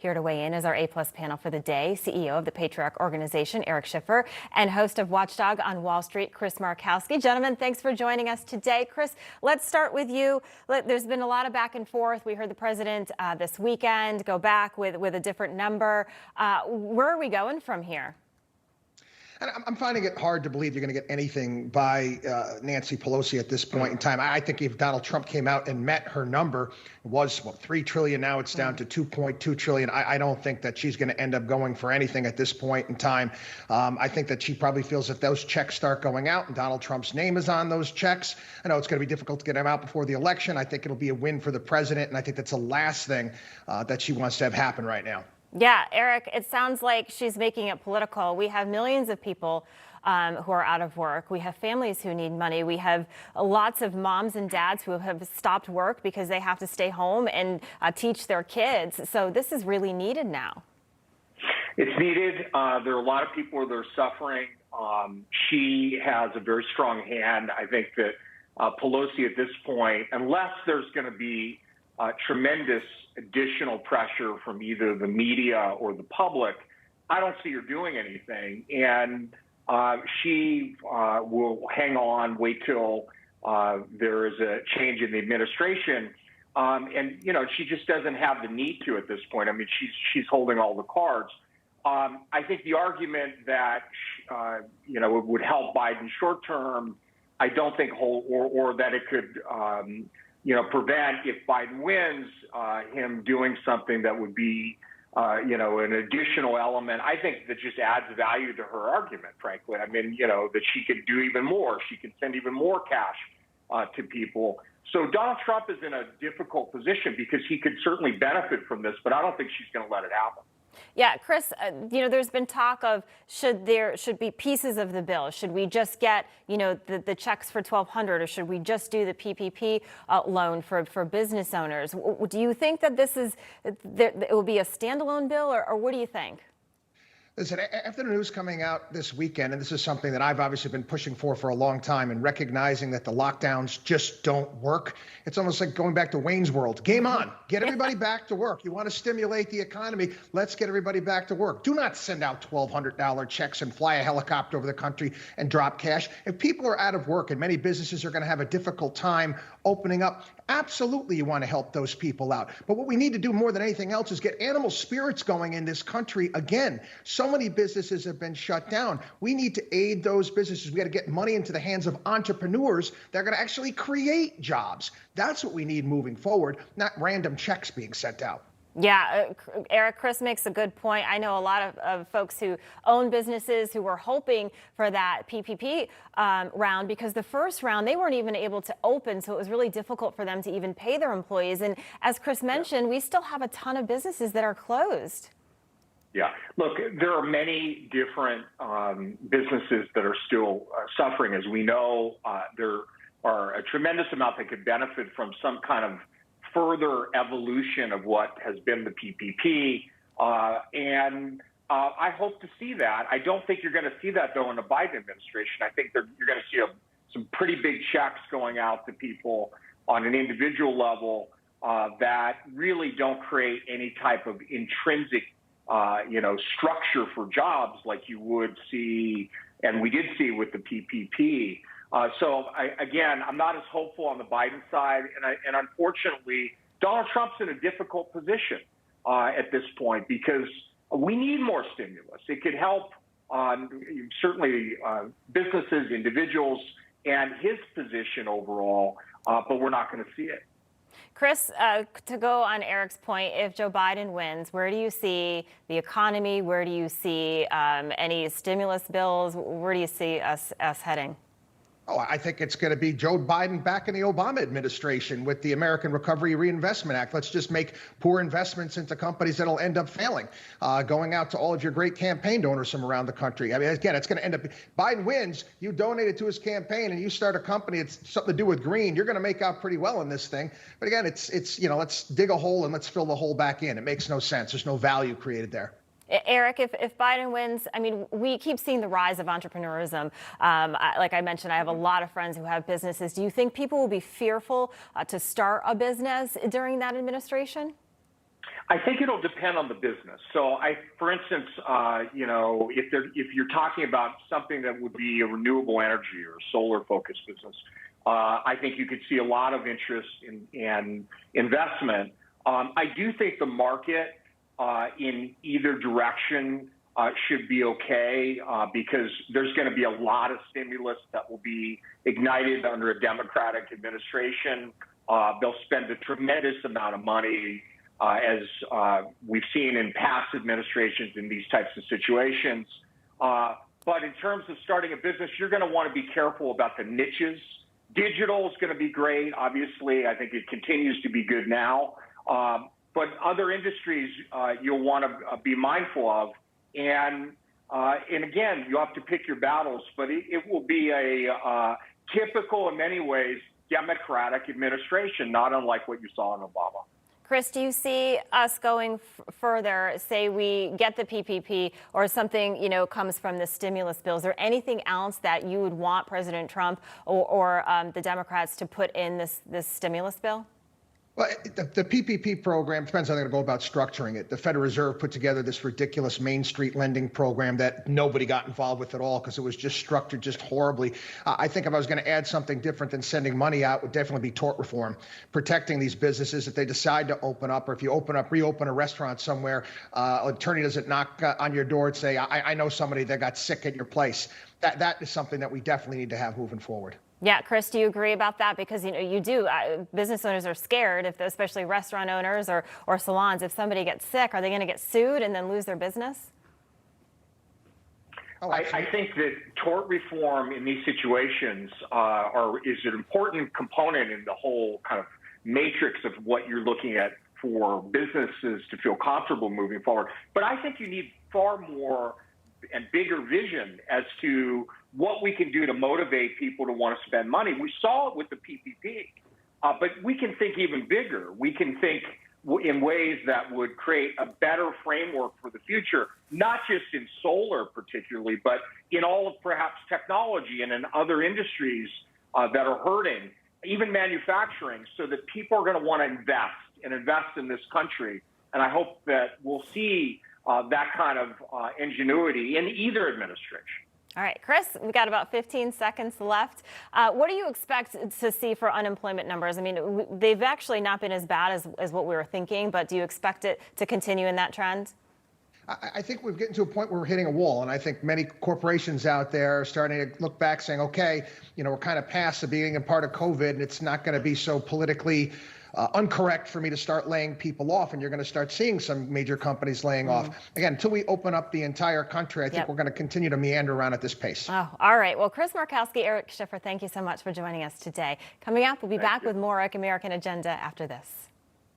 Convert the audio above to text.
Here to weigh in is our A-plus panel for the day, CEO of the Patriarch Organization, Eric Schiffer, and host of Watchdog on Wall Street, Chris Markowski. Gentlemen, thanks for joining us today. Chris, let's start with you. There's been a lot of back and forth. We heard the president this weekend go back with a different number. Where are we going from here? And I'm finding it hard to believe you're going to get anything by Nancy Pelosi at this point in time. I think if Donald Trump came out and met her number, it was $3 trillion. Now it's down to $2.2 trillion. I don't think that she's going to end up going for anything at this point in time. I think that she probably feels if those checks start going out and Donald Trump's name is on those checks, I know it's going to be difficult to get them out before the election. I think it'll be a win for the president. And I think that's the last thing that she wants to have happen right now. Yeah, Eric, it sounds like she's making it political. We have millions of people who are out of work. We have families who need money. We have lots of moms and dads who have stopped work because they have to stay home and teach their kids. So this is really needed now. It's needed. There are a lot of people that are suffering. She has a very strong hand. I think that Pelosi at this point, unless there's going to be tremendous additional pressure from either the media or the public, I don't see her doing anything. And she will hang on, wait till there is a change in the administration. And, you know, she just doesn't have the need to at this point. I mean, she's holding all the cards. I think the argument that, you know, it would help Biden short term, I don't think or that it could, you know, prevent, if Biden wins, him doing something that would be, you know, an additional element. I think that just adds value to her argument, frankly. I mean, you know, that she could do even more. She could send even more cash to people. So Donald Trump is in a difficult position because he could certainly benefit from this, but I don't think she's going to let it happen. Yeah, Chris, you know, there's been talk of should be pieces of the bill. Should we just get, you know, the checks for $1,200, or should we just do the PPP loan for business owners? Do you think that it will be a standalone bill, or what do you think? Listen, after the news coming out this weekend, and this is something that I've obviously been pushing for a long time, and recognizing that the lockdowns just don't work, it's almost like going back to Wayne's World. Game on. Get everybody back to work. You want to stimulate the economy. Let's get everybody back to work. Do not send out $1,200 checks and fly a helicopter over the country and drop cash. If people are out of work and many businesses are going to have a difficult time opening up, absolutely you want to help those people out. But what we need to do more than anything else is get animal spirits going in this country again. So many businesses have been shut down. We need to aid those businesses. We got to get money into the hands of entrepreneurs that are going to actually create jobs. That's what we need moving forward, not random checks being sent out. Yeah, Eric, Chris makes a good point. I know a lot of folks who own businesses who were hoping for that PPP round, because the first round, they weren't even able to open. So it was really difficult for them to even pay their employees. And as Chris mentioned, we still have a ton of businesses that are closed. Yeah. Look, there are many different businesses that are still suffering. As we know, there are a tremendous amount that could benefit from some kind of further evolution of what has been the PPP. And I hope to see that. I don't think you're going to see that, though, in the Biden administration. I think you're going to see some pretty big checks going out to people on an individual level that really don't create any type of intrinsic you know, structure for jobs like you would see, and we did see with the PPP. So again, I'm not as hopeful on the Biden side, and unfortunately, Donald Trump's in a difficult position at this point because we need more stimulus. It could help certainly businesses, individuals, and his position overall, but we're not going to see it. Chris, to go on Eric's point, if Joe Biden wins, where do you see the economy? Where do you see any stimulus bills? Where do you see us heading? Oh, I think it's going to be Joe Biden back in the Obama administration with the American Recovery Reinvestment Act. Let's just make poor investments into companies that'll end up failing. Going out to all of your great campaign donors from around the country. I mean, again, it's going to end up, Biden wins, you donate it to his campaign and you start a company, it's something to do with green, you're going to make out pretty well in this thing. But again, it's you know, let's dig a hole and let's fill the hole back in. It makes no sense. There's no value created there. Eric, if Biden wins, I mean, we keep seeing the rise of entrepreneurism. Like I mentioned, I have a lot of friends who have businesses. Do you think people will be fearful to start a business during that administration? I think it'll depend on the business. So, for instance, if you're talking about something that would be a renewable energy or solar-focused business, I think you could see a lot of interest in investment. I do think the market in either direction should be okay because there's going to be a lot of stimulus that will be ignited under a Democratic administration. They'll spend a tremendous amount of money, as we've seen in past administrations in these types of situations. But in terms of starting a business, you're going to want to be careful about the niches. Digital is going to be great. Obviously, I think it continues to be good now. But other industries you'll want to be mindful of. And again, you have to pick your battles, but it will be a typical, in many ways, Democratic administration, not unlike what you saw in Obama. Chris, do you see us going further? Say we get the PPP or something, comes from the stimulus bills. Is there anything else that you would want President Trump or the Democrats to put in this stimulus bill? Well, the PPP program depends how they're going to go about structuring it. The Federal Reserve put together this ridiculous Main Street lending program that nobody got involved with at all because it was just structured just horribly. I think if I was going to add something different than sending money out, it would definitely be tort reform, protecting these businesses if they decide to open up, or if you reopen a restaurant somewhere, an attorney doesn't knock on your door and say, I know somebody that got sick at your place. That is something that we definitely need to have moving forward. Yeah, Chris, do you agree about that? Because, you do. Business owners are scared, especially restaurant owners or salons. If somebody gets sick, are they going to get sued and then lose their business? I think that tort reform in these situations is an important component in the whole kind of matrix of what you're looking at for businesses to feel comfortable moving forward. But I think you need far more and bigger vision as to what we can do to motivate people to want to spend money. We saw it with the PPP, but we can think even bigger. We can think in ways that would create a better framework for the future, not just in solar particularly, but in all of perhaps technology and in other industries that are hurting, even manufacturing, so that people are going to want to invest in this country. And I hope that we'll see that kind of ingenuity in either administration. All right, Chris, we've got about 15 seconds left. What do you expect to see for unemployment numbers? I mean, they've actually not been as bad as what we were thinking, but do you expect it to continue in that trend? I think we're getting to a point where we're hitting a wall, and I think many corporations out there are starting to look back saying, okay, we're kind of past the beginning and part of COVID, and it's not going to be so politically uncorrect for me to start laying people off, and you're going to start seeing some major companies laying off. Again, until we open up the entire country, I think we're going to continue to meander around at this pace. Oh, all right. Well, Chris Markowski, Eric Schiffer, thank you so much for joining us today. Coming up, we'll be back with more American Agenda after this.